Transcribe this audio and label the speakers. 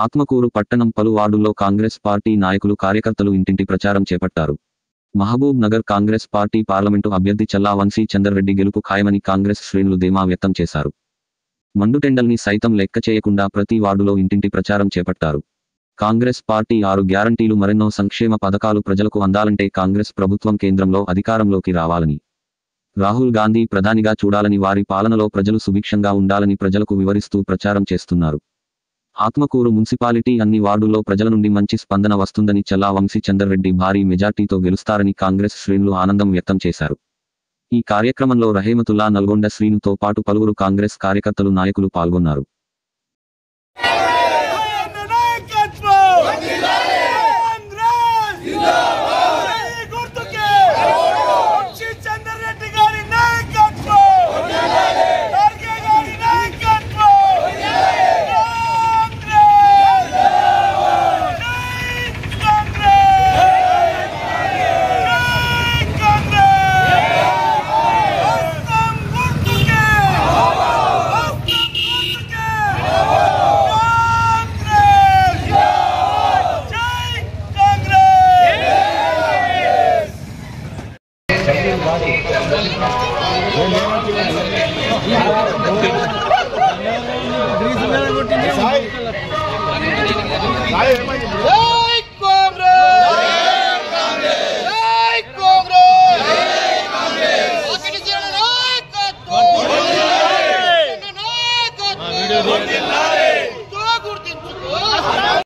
Speaker 1: ఆత్మకూరు పట్టణం పలు వార్డుల్లో కాంగ్రెస్ పార్టీ నాయకులు కార్యకర్తలు ఇంటింటి ప్రచారం చేపట్టారు. మహబూబ్ నగర్ కాంగ్రెస్ పార్టీ పార్లమెంటు అభ్యర్థి చల్లా వంశీ చందర్ రెడ్డి గెలుపు ఖాయమని కాంగ్రెస్ శ్రేణులు ధీమా వ్యక్తం చేశారు. మండుటెండల్ని సైతం లెక్క చేయకుండా ప్రతి వార్డులో ఇంటింటి ప్రచారం చేపట్టారు. కాంగ్రెస్ పార్టీ 6 గ్యారంటీలు మరెన్నో సంక్షేమ పథకాలు ప్రజలకు అందాలంటే కాంగ్రెస్ ప్రభుత్వం కేంద్రంలో అధికారంలోకి రావాలని, రాహుల్ గాంధీ ప్రధానిగా చూడాలని, వారి పాలనలో ప్రజలు సుభిక్షంగా ఉండాలని ప్రజలకు వివరిస్తూ ప్రచారం చేస్తున్నారు. ఆత్మకూరు మున్సిపాలిటీ అన్ని వార్డుల్లో ప్రజల నుండి మంచి స్పందన వస్తుందని, చల్లా వంశీ చందర్ రెడ్డి భారీ మెజార్టీతో గెలుస్తారని కాంగ్రెస్ శ్రేణులు ఆనందం వ్యక్తం చేశారు. ఈ కార్యక్రమంలో రహేమతుల్లా, నల్గొండ శ్రీనుతో పాటు పలువురు కాంగ్రెస్ కార్యకర్తలు నాయకులు పాల్గొన్నారు.
Speaker 2: Good.